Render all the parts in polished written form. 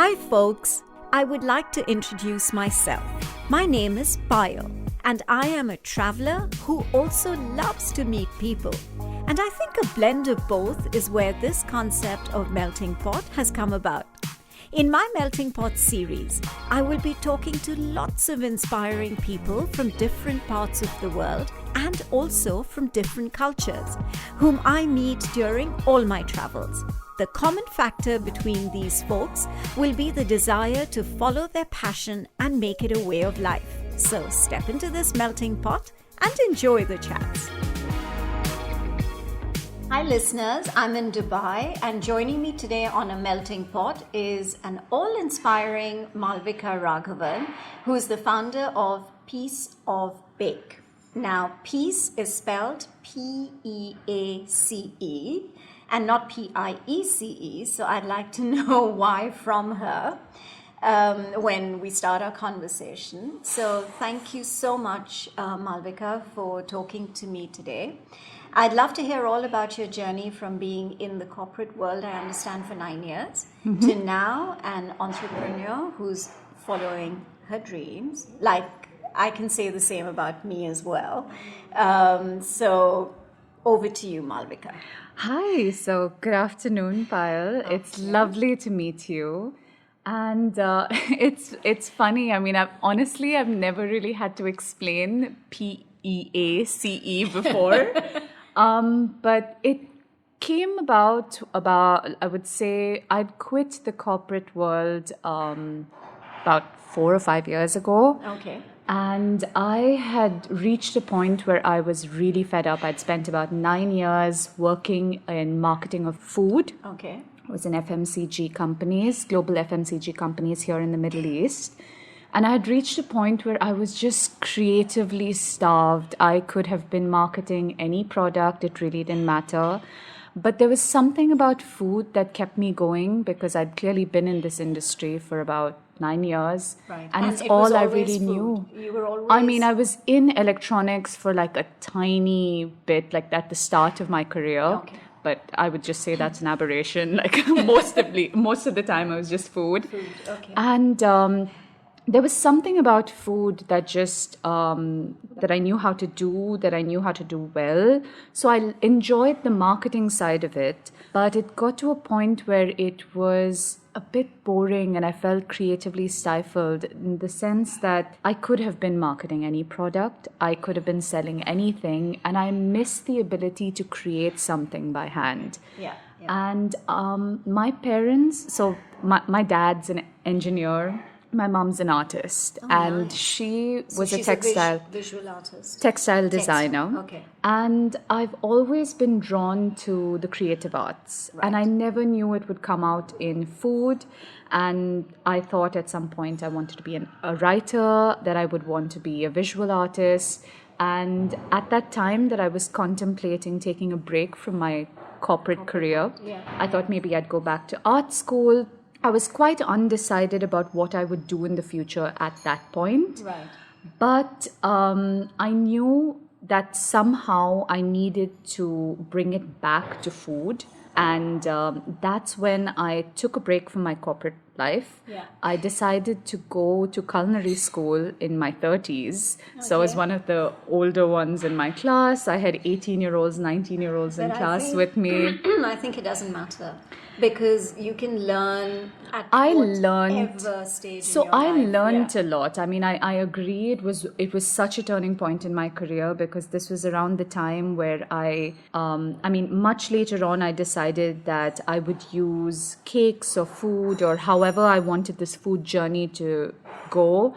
Hi folks, I would like to introduce myself. My name is Payal and I am a traveler who also loves to meet people. And I think a blend of both is where this concept of melting pot has come about. In my Melting Pot series, I will be talking to lots of inspiring people from different parts of the world and also from different cultures, whom I meet during all my travels. The common factor between these folks will be the desire to follow their passion and make it a way of life. So step into this melting pot and enjoy the chats. Hi listeners, I'm in Dubai and joining me today on a melting pot is an all-inspiring Malavika Raghavan, who is the founder of Piece of Bake. Now, Peace is spelled P-E-A-C-E and not P-I-E-C-E, so I'd like to know why from her when we start our conversation. So thank you so much, Malavika, for talking to me today. I'd love to hear all about your journey from being in the corporate world, I understand, for 9 years, to now an entrepreneur who's following her dreams. Like, I can say the same about me as well. So over to you, Malavika. Hi, so good afternoon, Payal. Okay. It's lovely to meet you. And it's funny. I mean, I've never really had to explain P-E-A-C-E before. But it came about, I would say, I'd quit the corporate world about 4 or 5 years ago. Okay. And I had reached a point where I was really fed up. I'd spent about 9 years working in marketing of food. Okay. I was in FMCG companies, global FMCG companies here in the Middle East. And I had reached a point where I was just creatively starved. I could have been marketing any product. It really didn't matter. But there was something about food that kept me going because I'd clearly been in this industry for about 9 years. Right. And it's all I really knew. You were always... I mean, I was in electronics for like a tiny bit, like at the start of my career. Okay. But I would just say that's an aberration. Like most of the time, I was just food. Okay. And there was something about food that just that I knew how to do, that I knew how to do well. So I enjoyed the marketing side of it, but it got to a point where it was a bit boring and I felt creatively stifled in the sense that I could have been marketing any product, I could have been selling anything, and I missed the ability to create something by hand. Yeah. And my parents, so my dad's an engineer, my mom's an artist, and nice. She was she's a textile visual artist, textile designer. Okay. And I've always been drawn to the creative arts, right. And I never knew it would come out in food. And I thought at some point I wanted to be a writer, that I would want to be a visual artist. And at that time that I was contemplating taking a break from my corporate career, I thought maybe I'd go back to art school. I was quite undecided about what I would do in the future at that point. Right. But I knew that somehow I needed to bring it back to food. And that's when I took a break from my corporate life. Yeah. I decided to go to culinary school in my 30s. Okay. So I was one of the older ones in my class. I had 18-year-olds, 19-year-olds in class with me. I think it doesn't matter because you can learn at whatever stage so in your life. I learned a lot. I mean, I agree. It was such a turning point in my career because this was around the time where much later on, I decided that I would use cakes or food or however I wanted this food journey to go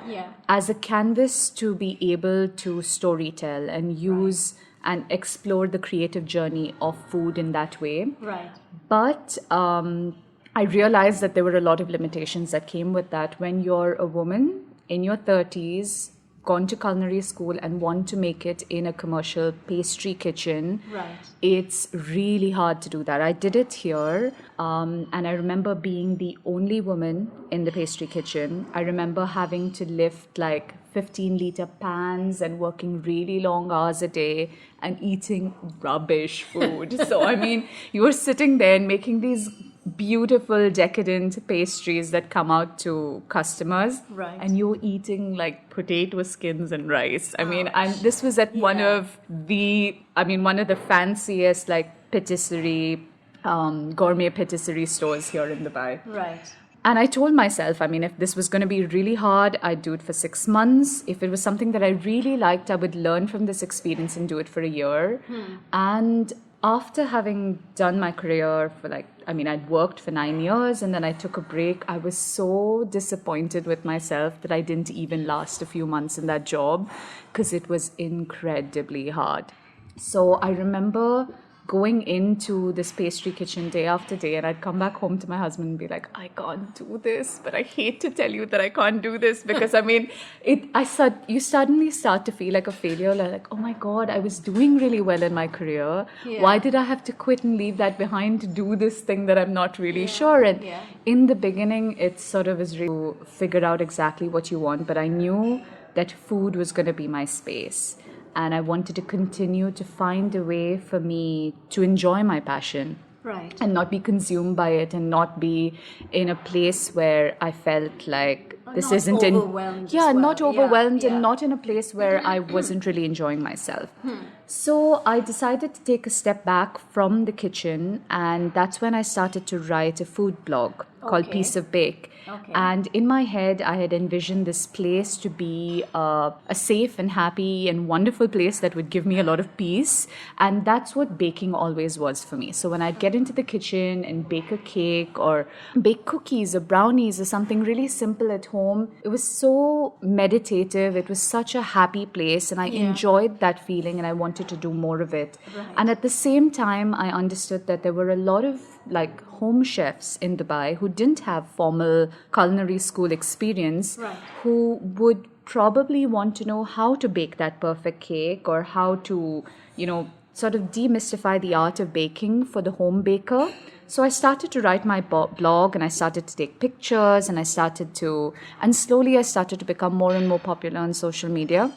as a canvas to be able to storytell and use and explore the creative journey of food in that way. Right. But I realized that there were a lot of limitations that came with that. When you're a woman in your 30s, gone to culinary school and want to make it in a commercial pastry kitchen, right. It's really hard to do that. I did it here, and I remember being the only woman in the pastry kitchen. I remember having to lift like 15-liter pans and working really long hours a day and eating rubbish food. So, I mean, you were sitting there and making these beautiful, decadent pastries that come out to customers. Right. And you're eating like potato skins and rice. I mean, this was at one of the fanciest like patisserie, gourmet patisserie stores here in Dubai. Right. And I told myself, I mean, if this was going to be really hard, I'd do it for 6 months. If it was something that I really liked, I would learn from this experience and do it for a year. And after having done my career for I'd worked for 9 years and then I took a break. I was so disappointed with myself that I didn't even last a few months in that job because it was incredibly hard. So I remember going into this pastry kitchen day after day, and I'd come back home to my husband and be like, I can't do this, but I hate to tell you that I can't do this because you suddenly start to feel like a failure, like, oh my God, I was doing really well in my career. Yeah. Why did I have to quit and leave that behind to do this thing that I'm not really sure? And in the beginning, it sort of is really to figure out exactly what you want, but I knew that food was going to be my space. And I wanted to continue to find a way for me to enjoy my passion. Right. And not be consumed by it and not be in a place where I felt like this not isn't overwhelmed. Not overwhelmed and not in a place where I wasn't really enjoying myself. So I decided to take a step back from the kitchen, and that's when I started to write a food blog called Piece of Bake. Okay. And in my head, I had envisioned this place to be a safe and happy and wonderful place that would give me a lot of peace. And that's what baking always was for me. So when I'd get into the kitchen and bake a cake or bake cookies or brownies or something really simple at home, it was so meditative. It was such a happy place, and I enjoyed that feeling and I wanted to do more of it. Right. And at the same time, I understood that there were a lot of like home chefs in Dubai who didn't have formal culinary school experience, who would probably want to know how to bake that perfect cake or how to, sort of demystify the art of baking for the home baker. So I started to write my blog, and I started to take pictures, and slowly I started to become more and more popular on social media.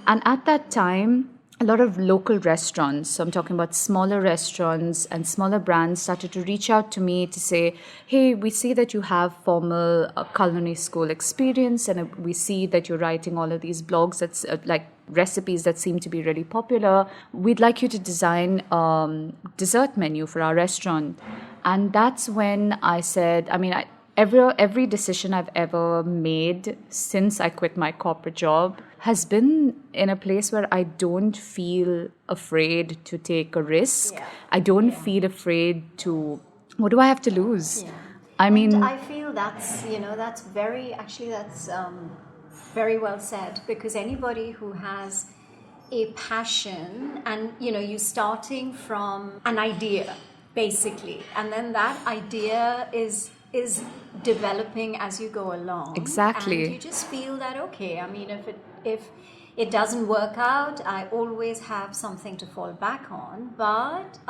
And at that time, a lot of local restaurants, so I'm talking about smaller restaurants and smaller brands, started to reach out to me to say, hey, we see that you have formal culinary school experience, and we see that you're writing all of these blogs that's like recipes that seem to be really popular. We'd like you to design dessert menu for our restaurant. And that's when I said, every decision I've ever made since I quit my corporate job has been in a place where I don't feel afraid to take a risk. Yeah. I don't feel afraid to, what do I have to lose? Yeah. And I feel that's very well said, because anybody who has a passion and, you're starting from an idea, basically, and then that idea is developing as you go along. Exactly. And you just feel that, okay, if it doesn't work out, I always have something to fall back on. But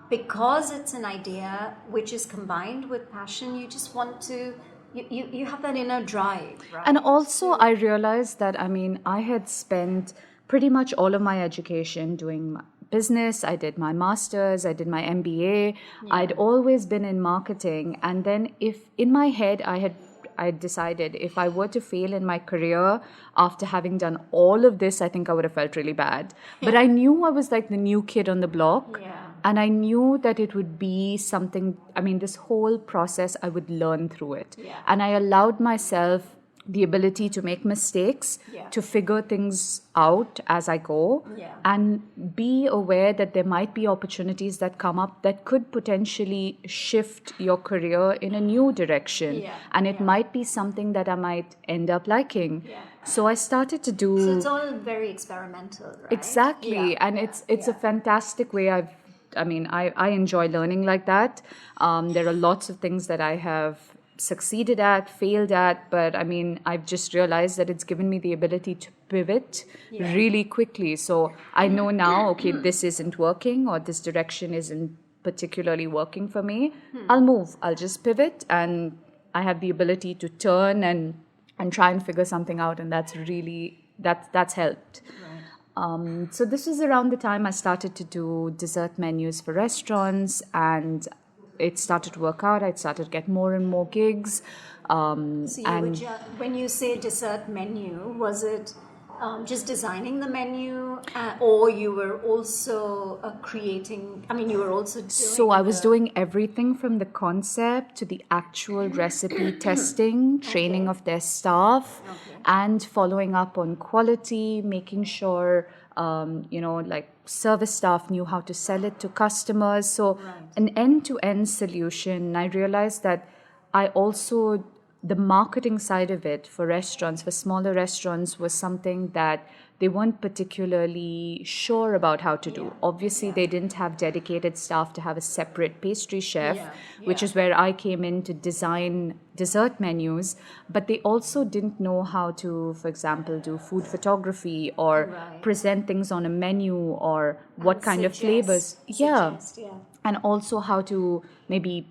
because it's an idea which is combined with passion, you just want to, you have that inner drive, right? And also I realized that, I had spent pretty much all of my education doing business. I did my master's, I did my MBA. I'd always been in marketing. And then if in my head I decided if I were to fail in my career after having done all of this, I think I would have felt really bad. But I knew I was like the new kid on the block. Yeah. And I knew that it would be something, this whole process, I would learn through it. Yeah. And I allowed myself the ability to make mistakes, to figure things out as I go, and be aware that there might be opportunities that come up that could potentially shift your career in a new direction. Yeah. And it might be something that I might end up liking. Yeah. So I started to do... So it's all very experimental, right? Exactly. And it's a fantastic way I enjoy learning like that. There are lots of things that I have succeeded at, failed at, but I've just realized that it's given me the ability to pivot really quickly. So I know now, okay, this isn't working, or this direction isn't particularly working for me. I'll move. I'll just pivot, and I have the ability to turn and try and figure something out, and that's helped. Right. So this was around the time I started to do dessert menus for restaurants, and it started to work out. I started to get more and more gigs. So when you say dessert menu, was it just designing the menu, or you were also creating? I mean, you were also doing. So I was doing everything from the concept to the actual recipe testing, training of their staff, and following up on quality, making sure, like service staff knew how to sell it to customers. So an end-to-end solution. I realized that the marketing side of it for restaurants, for smaller restaurants, was something that they weren't particularly sure about how to do. Obviously, they didn't have dedicated staff to have a separate pastry chef, which is where I came in to design dessert menus. But they also didn't know how to, for example, do food photography or present things on a menu or what kind of flavors. And also how to maybe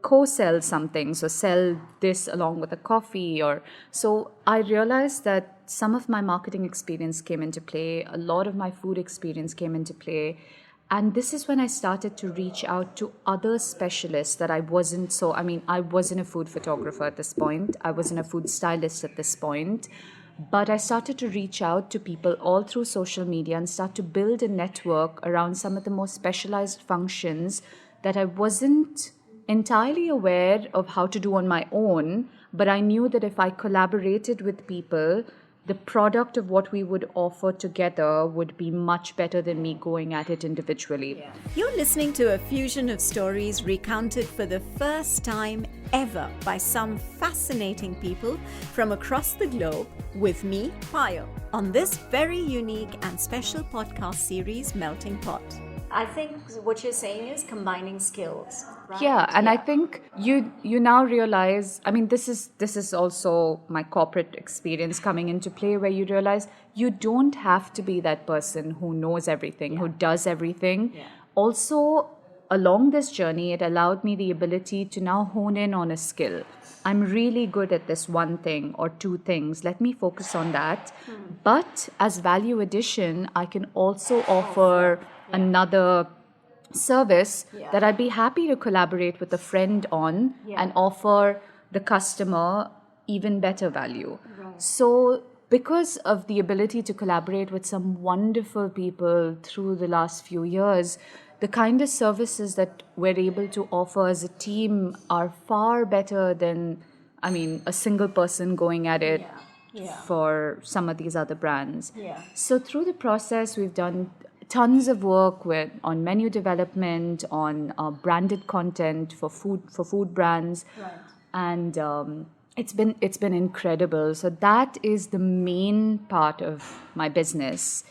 co-sell something, so sell this along with a coffee. Or so I realized that some of my marketing experience came into play, a lot of my food experience came into play, and this is when I started to reach out to other specialists that I wasn't a food photographer at this point, I wasn't a food stylist at this point, but I started to reach out to people all through social media and start to build a network around some of the more specialized functions that I wasn't entirely aware of how to do on my own, but I knew that if I collaborated with people, the product of what we would offer together would be much better than me going at it individually. You're listening to a fusion of stories recounted for the first time ever by some fascinating people from across the globe with me, Payal, on this very unique and special podcast series, Melting Pot. I think what you're saying is combining skills. Right? I think you now realize, I mean, this is also my corporate experience coming into play, where you realize you don't have to be that person who knows everything, who does everything. Also, along this journey, it allowed me the ability to now hone in on a skill. I'm really good at this one thing or two things. Let me focus on that. But as value addition, I can also offer another service that I'd be happy to collaborate with a friend on and offer the customer even better value. So because of the ability to collaborate with some wonderful people through the last few years, the kind of services that we're able to offer as a team are far better than, a single person going at it for some of these other brands. So through the process, we've done tons of work on menu development, on branded content for food brands, and it's been incredible. So that is the main part of my business.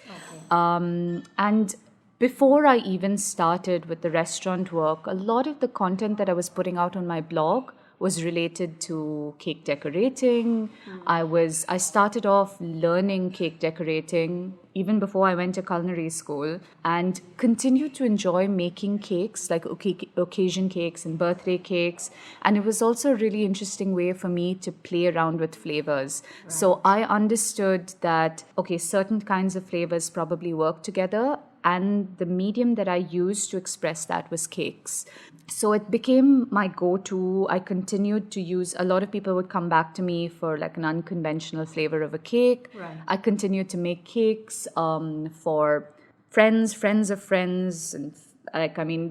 And before I even started with the restaurant work, a lot of the content that I was putting out on my blog was related to cake decorating. I started off learning cake decorating even before I went to culinary school, and continued to enjoy making cakes, like occasion cakes and birthday cakes. And it was also a really interesting way for me to play around with flavors. So I understood that, certain kinds of flavors probably work together, and the medium that I used to express that was cakes. So it became my go-to. I continued to use, a lot of people would come back to me for like an unconventional flavor of a cake. I continued to make cakes for friends of friends. And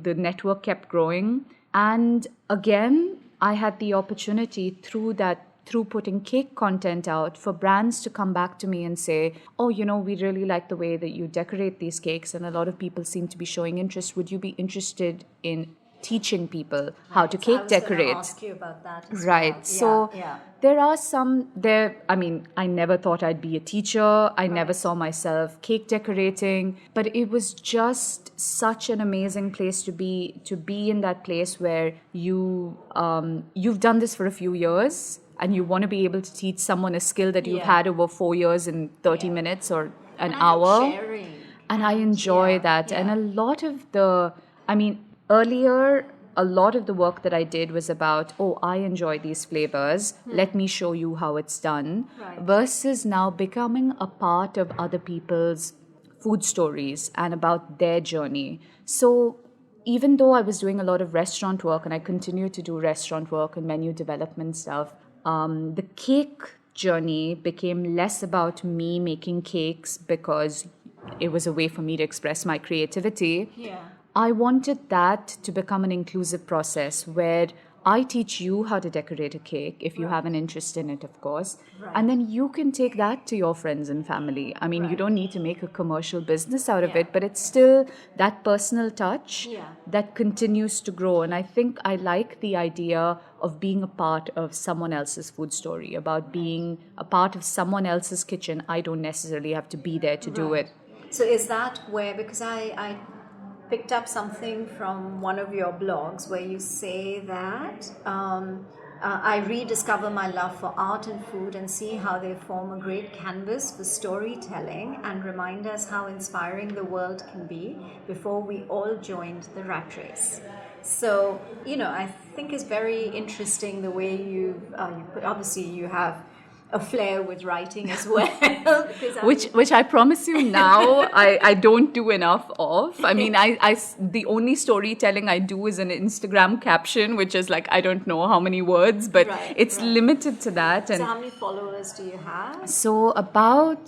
the network kept growing. And again, I had the opportunity through putting cake content out for brands to come back to me and say, we really like the way that you decorate these cakes, and a lot of people seem to be showing interest. Would you be interested in teaching people how to cake decorate? I was going to ask you about that as well. There are some there. I never thought I'd be a teacher. I never saw myself cake decorating, but it was just such an amazing place to be in that place where you've done this for a few years, and you want to be able to teach someone a skill that you've had over 4 years in 30 minutes or an hour. And I enjoy that. And a lot of earlier, a lot of the work that I did was about, I enjoy these flavors. Let me show you how it's done. Versus now becoming a part of other people's food stories and about their journey. So even though I was doing a lot of restaurant work and I continue to do restaurant work and menu development stuff, the cake journey became less about me making cakes because it was a way for me to express my creativity. Yeah. I wanted that to become an inclusive process where I teach you how to decorate a cake if you have an interest in it, of course. Right. And then you can take that to your friends and family. I mean, you don't need to make a commercial business out of it, but it's still that personal touch that continues to grow. And I think I like the idea of being a part of someone else's food story, about being a part of someone else's kitchen. I don't necessarily have to be there to do it. So is that where, because I picked up something from one of your blogs where you say that I rediscover my love for art and food and see how they form a great canvas for storytelling and remind us how inspiring the world can be before we all joined the rat race. So, I think it's very interesting the way you put, obviously you have a flair with writing as well. Which I promise you now, I don't do enough of. I mean, the only storytelling I do is an Instagram caption, which is like, I don't know how many words, but it's limited to that. And so how many followers do you have? So about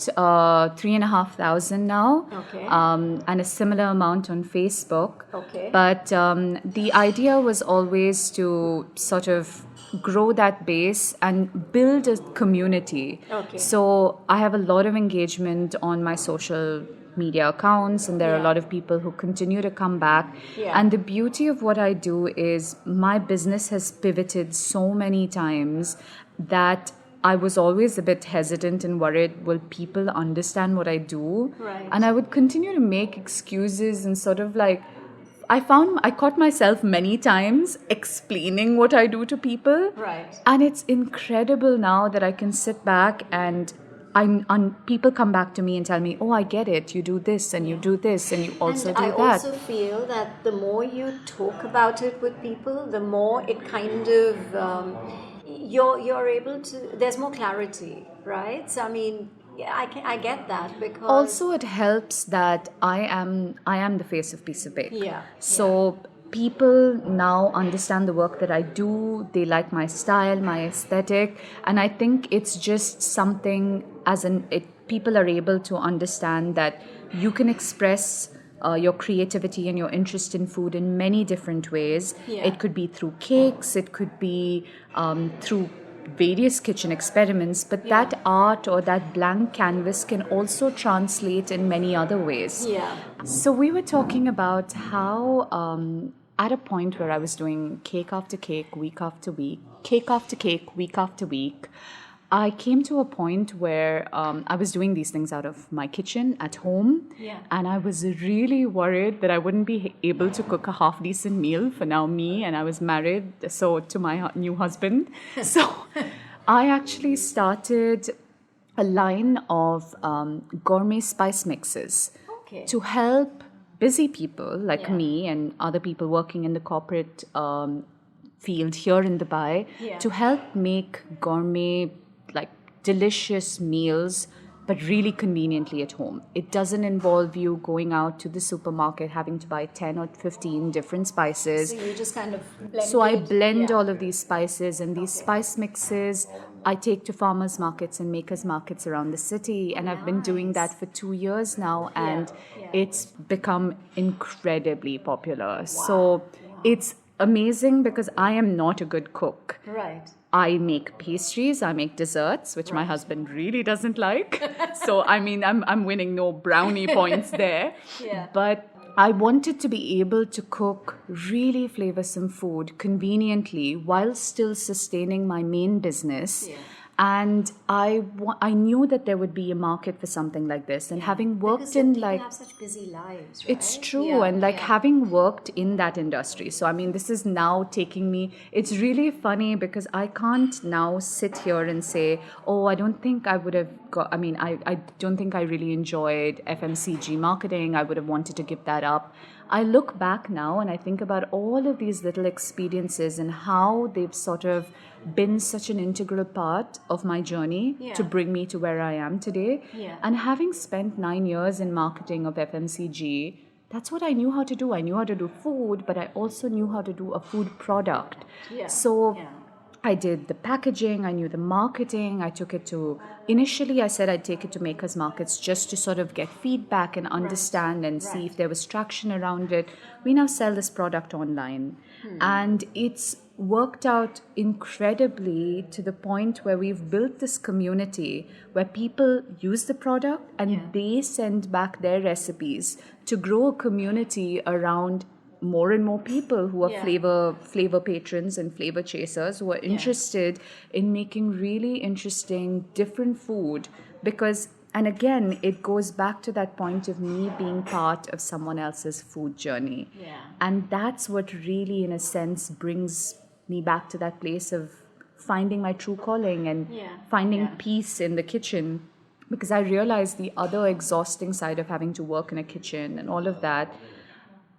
3,500 now. Okay. And a similar amount on Facebook. Okay. But the idea was always to sort of grow that base and build a community. Okay. So I have a lot of engagement on my social media accounts, and there are a lot of people who continue to come back. Yeah. And the beauty of what I do is my business has pivoted so many times that I was always a bit hesitant and worried, will people understand what I do? Right. And I would continue to make excuses and sort of like, I caught myself many times explaining what I do to people. Right. And it's incredible now that I can sit back and people come back to me and tell me, oh, I get it. You do this and you do this and you also do I that. I also feel that the more you talk about it with people, the more it kind of, you're able to, there's more clarity, right? So, I mean, I get that because also it helps that I am the face of Piece of Bake. Yeah. So people now understand the work that I do. They like my style, my aesthetic, and I think it's just something people are able to understand that you can express your creativity and your interest in food in many different ways. Yeah. It could be through cakes, it could be through various kitchen experiments, but that art or that blank canvas can also translate in many other ways. Yeah. So we were talking about how at a point where I was doing cake after cake, week after week, cake after cake, week after week, I came to a point where I was doing these things out of my kitchen at home. Yeah. And I was really worried that I wouldn't be able to cook a half-decent meal for now me. And I was married, so to my new husband. So I actually started a line of gourmet spice mixes to help busy people like me and other people working in the corporate field here in Dubai to help make gourmet, like delicious meals, but really conveniently at home. It doesn't involve you going out to the supermarket, having to buy 10 or 15 different spices. So you just kind of blend So I it. blend all of these spices, and these spice mixes I take to farmers markets and makers markets around the city, and I've been doing that for 2 years now, and it's become incredibly popular. So it's amazing because I am not a good cook. Right. I make pastries, I make desserts, which my husband really doesn't like. So, I mean, I'm winning no brownie points there. Yeah. But I wanted to be able to cook really flavorsome food conveniently while still sustaining my main business. Yeah. And I knew that there would be a market for something like this. And having worked in people like... have such busy lives, right? It's true. And like having worked in that industry. So, I mean, this is now taking me... It's really funny because I can't now sit here and say, oh, I don't think I would have got... I mean, I don't think I really enjoyed FMCG marketing. I would have wanted to give that up. I look back now and I think about all of these little experiences and how they've sort of been such an integral part of my journey to bring me to where I am today. Yeah. And having spent 9 years in marketing of FMCG, that's what I knew how to do. I knew how to do food, but I also knew how to do a food product. Yeah. So Yeah. I did the packaging, I knew the marketing, I took it to, initially I said I'd take it to makers markets just to sort of get feedback and understand and see if there was traction around it. We now sell this product online, and it's worked out incredibly to the point where we've built this community where people use the product and they send back their recipes to grow a community around more and more people who are flavor patrons and flavor chasers who are interested in making really interesting different food. Because, and again, it goes back to that point of me being part of someone else's food journey. And that's what really, in a sense, brings me back to that place of finding my true calling and finding peace in the kitchen. Because I realized the other exhausting side of having to work in a kitchen and all of that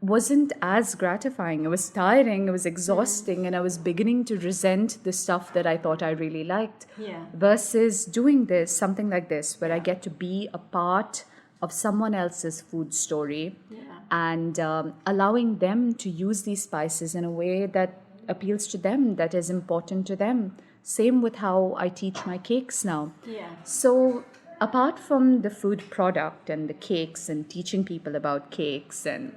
wasn't as gratifying. It was tiring, it was exhausting, and I was beginning to resent the stuff that I thought I really liked. Versus doing this, something like this, where I get to be a part of someone else's food story and allowing them to use these spices in a way that appeals to them, that is important to them. Same with how I teach my cakes now. So apart from the food product and the cakes and teaching people about cakes and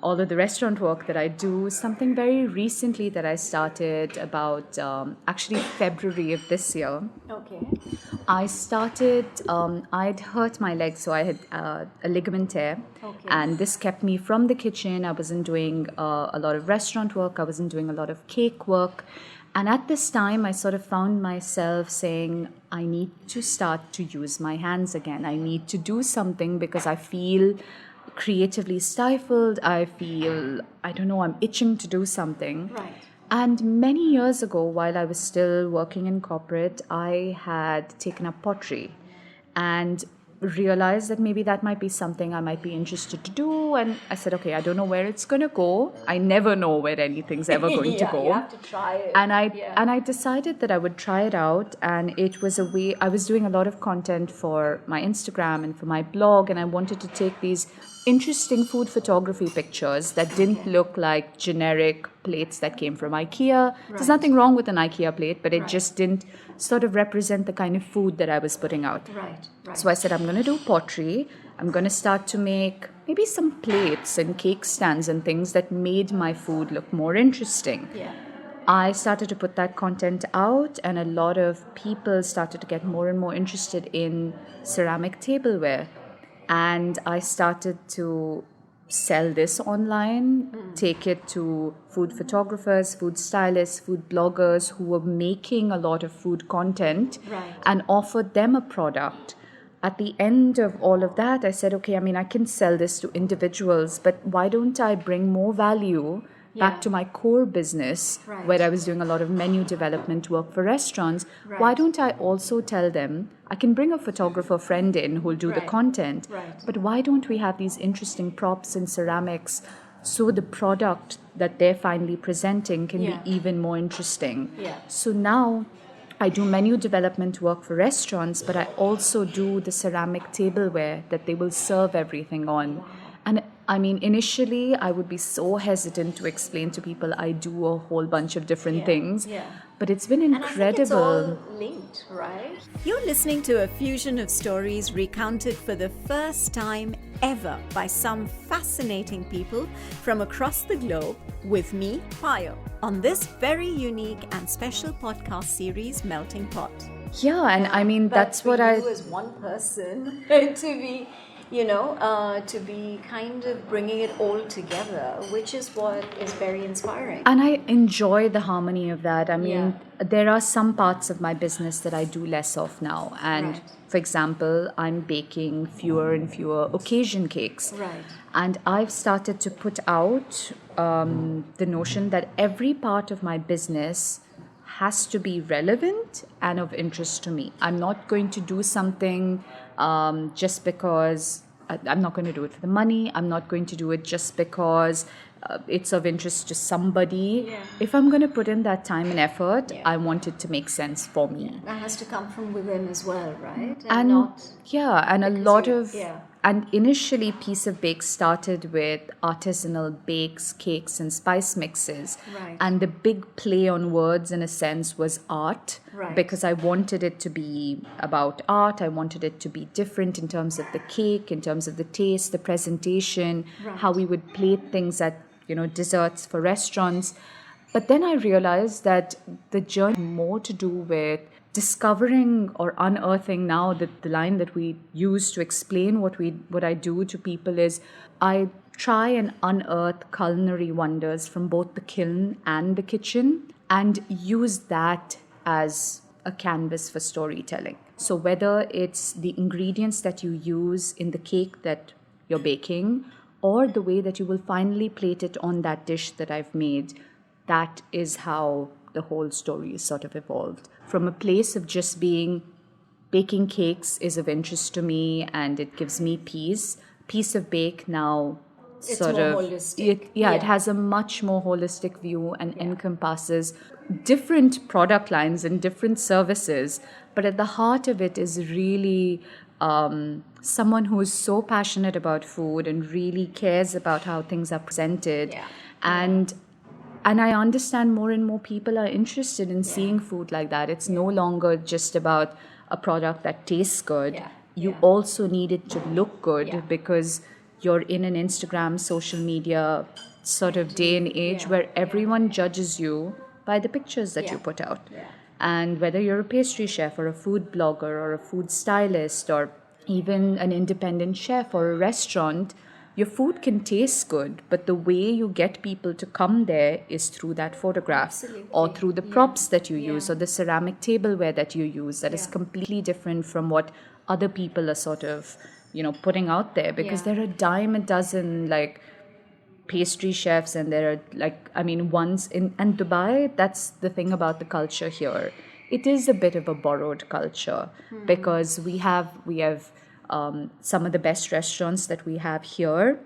all of the restaurant work that I do, something very recently that I started about actually February of this year. I started, I'd hurt my leg, so I had a ligament tear, and this kept me from the kitchen. I wasn't doing a lot of restaurant work, I wasn't doing a lot of cake work. And at this time, I sort of found myself saying, I need to start to use my hands again. I need to do something because I feel creatively stifled. I feel, I don't know, I'm itching to do something. And many years ago, while I was still working in corporate, I had taken up pottery and realized that maybe that might be something I might be interested to do. And I said, okay, I don't know where it's going to go. I never know where anything's ever going to go. You have to try it. And I decided that I would try it out. And it was a way, I was doing a lot of content for my Instagram and for my blog. And I wanted to take these interesting food photography pictures that didn't look like generic plates that came from IKEA. There's nothing wrong with an IKEA plate, but it just didn't sort of represent the kind of food that I was putting out. So I said, I'm going to do pottery. I'm going to start to make maybe some plates and cake stands and things that made my food look more interesting. I started to put that content out, and a lot of people started to get more and more interested in ceramic tableware. And I started to sell this online, take it to food photographers, food stylists, food bloggers who were making a lot of food content and offered them a product. At the end of all of that, I said, okay, I mean, I can sell this to individuals, but why don't I bring more value back to my core business where I was doing a lot of menu development work for restaurants? Why don't I also tell them, I can bring a photographer friend in who'll do the content, but why don't we have these interesting props and ceramics so the product that they're finally presenting can be even more interesting? So now I do menu development work for restaurants, but I also do the ceramic tableware that they will serve everything on. And I mean, initially, I would be so hesitant to explain to people I do a whole bunch of different things. But it's been incredible. And I think it's all linked, right? You're listening to a fusion of stories recounted for the first time ever by some fascinating people from across the globe with me, Payal, on this very unique and special podcast series, Melting Pot. Yeah, and I mean, that's what I... But for you as one person to be... to be kind of bringing it all together, which is what is very inspiring. And I enjoy the harmony of that. I mean, there are some parts of my business that I do less of now. And for example, I'm baking fewer and fewer occasion cakes. And I've started to put out the notion that every part of my business has to be relevant and of interest to me. I'm not going to do something just because I'm not going to do it for the money. I'm not going to do it just because it's of interest to somebody. If I'm going to put in that time and effort, I want it to make sense for me. That has to come from within as well, right? And a lot of And initially, Piece of Bake started with artisanal bakes, cakes, and spice mixes. Right. And the big play on words, in a sense, was art. Right. Because I wanted it to be about art. I wanted it to be different in terms of the cake, in terms of the taste, the presentation, how we would plate things at, desserts for restaurants. But then I realized that the journey had more to do with discovering or unearthing. Now that the line that we use to explain what I do to people is I try and unearth culinary wonders from both the kiln and the kitchen and use that as a canvas for storytelling. So whether it's the ingredients that you use in the cake that you're baking or the way that you will finally plate it on that dish that I've made, that is how the whole story is sort of evolved. From a place of just being baking cakes is of interest to me and it gives me peace. Piece of Bake now It's more holistic. It has a much more holistic view and encompasses different product lines and different services. But at the heart of it is really someone who is so passionate about food and really cares about how things are presented. And I understand more and more people are interested in seeing food like that. It's no longer just about a product that tastes good. You also need it to look good because you're in an Instagram, social media sort of day and age where everyone judges you by the pictures that you put out. And whether you're a pastry chef or a food blogger or a food stylist or even an independent chef or a restaurant, your food can taste good, but the way you get people to come there is through that photograph or through the props that you use or the ceramic tableware that you use that is completely different from what other people are sort of, putting out there, because there are a dime a dozen like pastry chefs and there are once in Dubai, that's the thing about the culture here. It is a bit of a borrowed culture because we have some of the best restaurants that we have here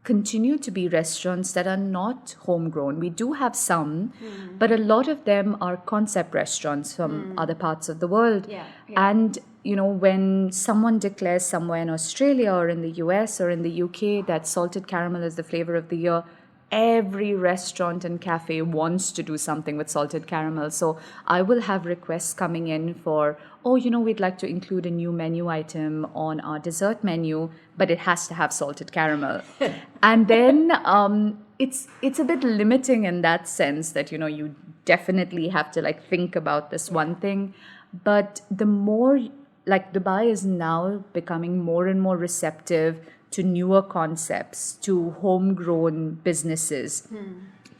continue to be restaurants that are not homegrown. We do have some, but a lot of them are concept restaurants from other parts of the world. And, when someone declares somewhere in Australia or in the US or in the UK that salted caramel is the flavor of the year, every restaurant and cafe wants to do something with salted caramel. So I will have requests coming in for, we'd like to include a new menu item on our dessert menu, but it has to have salted caramel. And then it's a bit limiting in that sense that, you definitely have to think about this one thing. But the more, Dubai is now becoming more and more receptive to newer concepts, to homegrown businesses,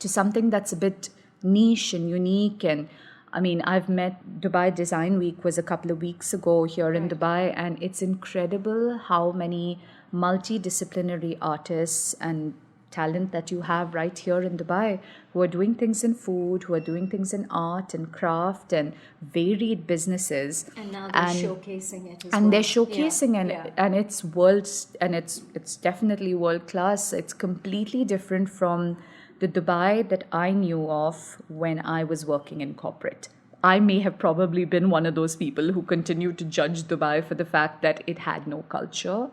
to something that's a bit niche and unique. And I've met Dubai Design Week was a couple of weeks ago here in Dubai, and it's incredible how many multidisciplinary artists and talent that you have right here in Dubai who are doing things in food, who are doing things in art and craft and varied businesses. And now they're showcasing it as well. And they're showcasing and it's it's definitely world class. It's completely different from the Dubai that I knew of when I was working in corporate. I may have probably been one of those people who continued to judge Dubai for the fact that it had no culture.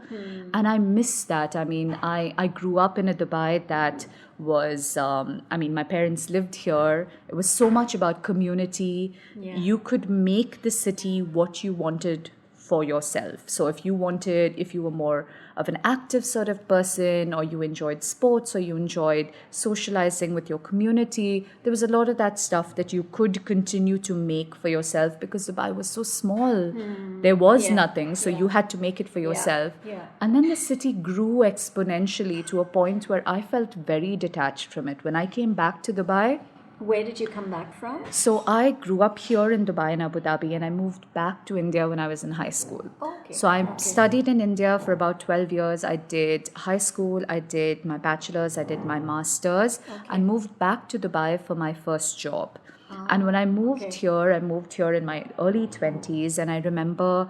And I miss that. I grew up in a Dubai that was, my parents lived here. It was so much about community. You could make the city what you wanted for yourself. So if you were more of an active sort of person, or you enjoyed sports, or you enjoyed socializing with your community, there was a lot of that stuff that you could continue to make for yourself because Dubai was so small. There was nothing, so you had to make it for yourself. And then the city grew exponentially to a point where I felt very detached from it. When I came back to Dubai, where did you come back from? So I grew up here in Dubai in Abu Dhabi, and I moved back to India when I was in high school. So I studied in India for about 12 years. I did high school, I did my bachelor's, I did my master's, and moved back to Dubai for my first job. And when I moved here in my early 20s, and I remember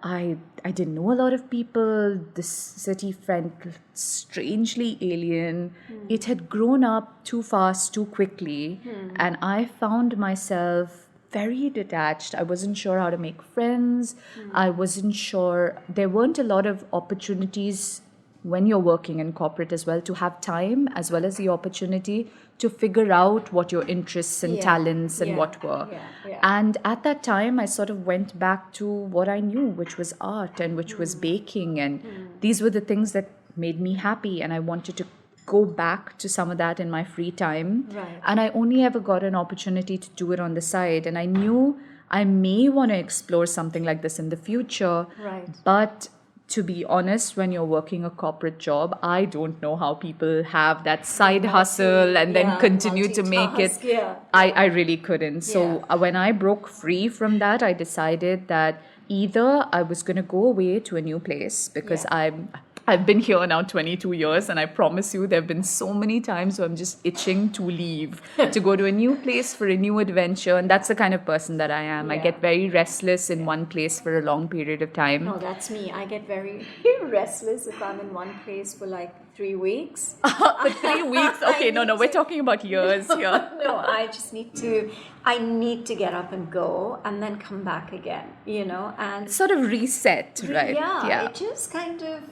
I didn't know a lot of people. The city felt strangely alien. It had grown up too fast, too quickly. And I found myself very detached. I wasn't sure how to make friends. I wasn't sure. There weren't a lot of opportunities when you're working in corporate as well to have time as well as the opportunity to figure out what your interests and talents and what were. And at that time, I sort of went back to what I knew, which was art and which was baking. And these were the things that made me happy. And I wanted to go back to some of that in my free time. Right. And I only ever got an opportunity to do it on the side. And I knew I may want to explore something like this in the future. Right. But to be honest, when you're working a corporate job, I don't know how people have that side hustle and then continue to make it. I really couldn't. So when I broke free from that, I decided that either I was going to go away to a new place because I've been here now 22 years, and I promise you there have been so many times where I'm just itching to leave, to go to a new place for a new adventure. And that's the kind of person that I am. I get very restless in one place for a long period of time. No, that's me. I get very restless if I'm in one place for like 3 weeks. For 3 weeks? Okay, no, we're talking about years here. No, I just need to get up and go and then come back again, and sort of reset, right? Yeah, it just kind of,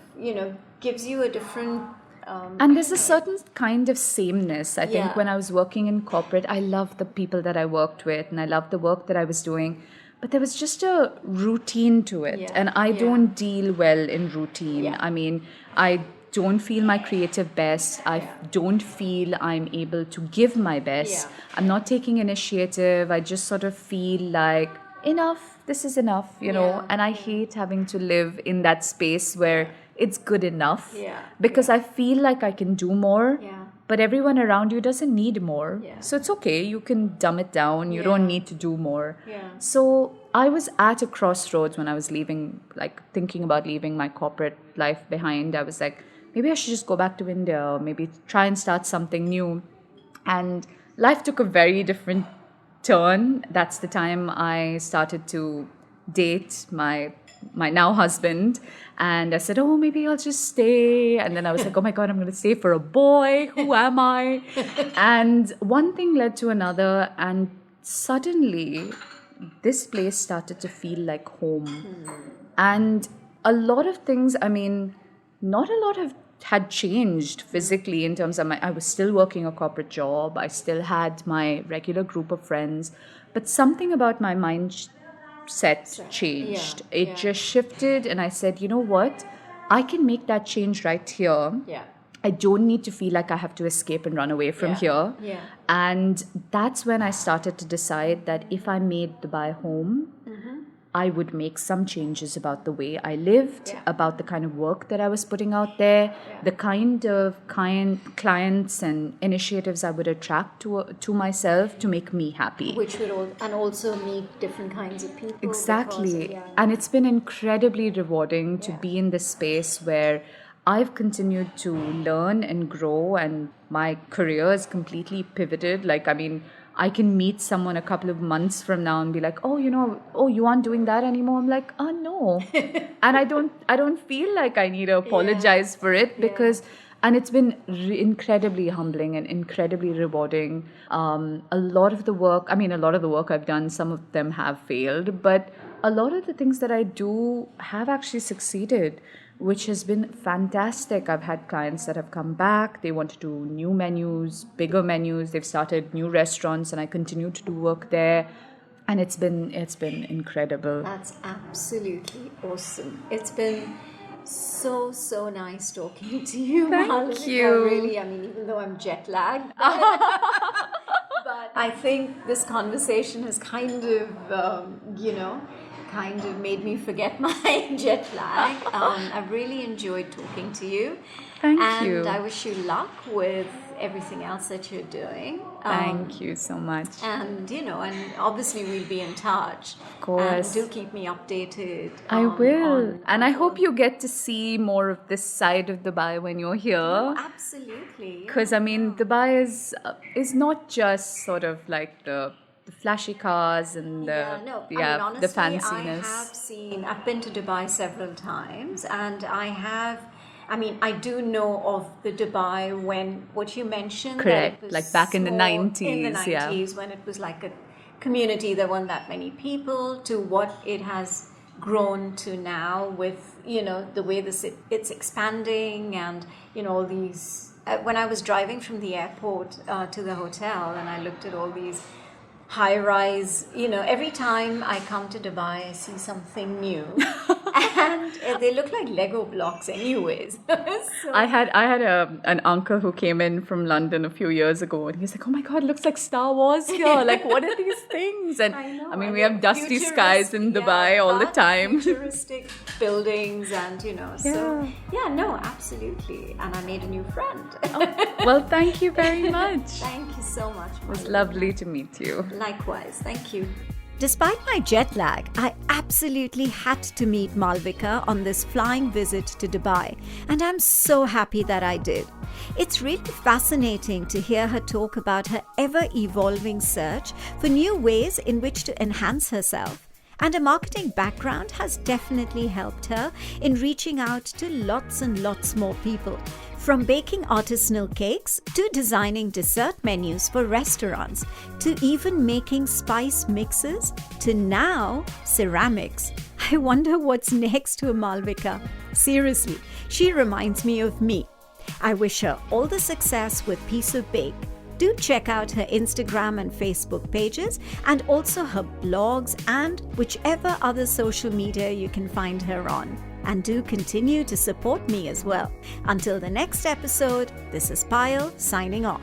gives you a different... and there's a certain kind of sameness. I think when I was working in corporate, I loved the people that I worked with and I loved the work that I was doing. But there was just a routine to it. And I don't deal well in routine. I mean, I don't feel my creative best. I don't feel I'm able to give my best. I'm not taking initiative. I just sort of feel like, enough, this is enough, and I hate having to live in that space where it's good enough because I feel like I can do more, but everyone around you doesn't need more. So it's okay. You can dumb it down. You don't need to do more. So I was at a crossroads when I was leaving, like thinking about leaving my corporate life behind. I was like, maybe I should just go back to India, or maybe try and start something new. And life took a very different turn. That's the time I started to date my now husband, and I said, oh, maybe I'll just stay. And then I was like, oh my God, I'm going to stay for a boy. Who am I? And one thing led to another, and suddenly this place started to feel like home. And a lot of things, I mean, not a lot had changed physically in terms of I was still working a corporate job. I still had my regular group of friends, but something about my mindset changed. It just shifted, and I said, you know what? I can make that change right here. I don't need to feel like I have to escape and run away from here. And that's when I started to decide that if I made Dubai home, I would make some changes about the way I lived, about the kind of work that I was putting out there, the kind of clients and initiatives I would attract to myself to make me happy. Which would and also meet different kinds of people. Exactly. And it's been incredibly rewarding to be in this space where I've continued to learn and grow, and my career is completely pivoted. Like, I mean, I can meet someone a couple of months from now and be like, oh, you aren't doing that anymore. I'm like, oh, no. And I don't feel like I need to apologize for it because, and it's been incredibly humbling and incredibly rewarding. A lot of the work I've done, some of them have failed, but a lot of the things that I do have actually succeeded, which has been fantastic. I've had clients that have come back. They want to do new menus, bigger menus. They've started new restaurants, and I continue to do work there. And it's been incredible. That's absolutely awesome. It's been so nice talking to you. Thank you. Really, I mean, even though I'm jet lagged. But I think this conversation has kind of made me forget my jet lag. I've really enjoyed talking to you. Thank you. And I wish you luck with everything else that you're doing. Thank you so much. And, and obviously we'll be in touch. Of course. And do keep me updated. I will. And I hope you get to see more of this side of Dubai when you're here. Oh, absolutely. Because, I mean, Dubai is not just sort of like the flashy cars and honestly, the fanciness. I've been to Dubai several times, and I do know of the Dubai what you mentioned. Correct, like back in the 90s. In the 90s, when it was like a community, there weren't that many people, to what it has grown to now with, the way it's expanding and, all these. When I was driving from the airport to the hotel and I looked at all these high-rise, every time I come to Dubai, I see something new. And they look like Lego blocks anyways. So, I had an uncle who came in from London a few years ago, and he's like, "Oh my God, it looks like Star Wars here! Like, what are these things?" And I mean, we have dusty skies in Dubai all the time. Futuristic buildings, and so no, absolutely. And I made a new friend. Well, thank you very much. Thank you so much. It was lovely to meet you. Likewise, thank you. Despite my jet lag, I absolutely had to meet Malavika on this flying visit to Dubai, and I'm so happy that I did. It's really fascinating to hear her talk about her ever-evolving search for new ways in which to enhance herself. And a marketing background has definitely helped her in reaching out to lots and lots more people. From baking artisanal cakes to designing dessert menus for restaurants to even making spice mixes to now ceramics. I wonder what's next to Malavika. Seriously, she reminds me of me. I wish her all the success with Piece of Bake. Do check out her Instagram and Facebook pages and also her blogs and whichever other social media you can find her on. And do continue to support me as well. Until the next episode, this is Payal signing off.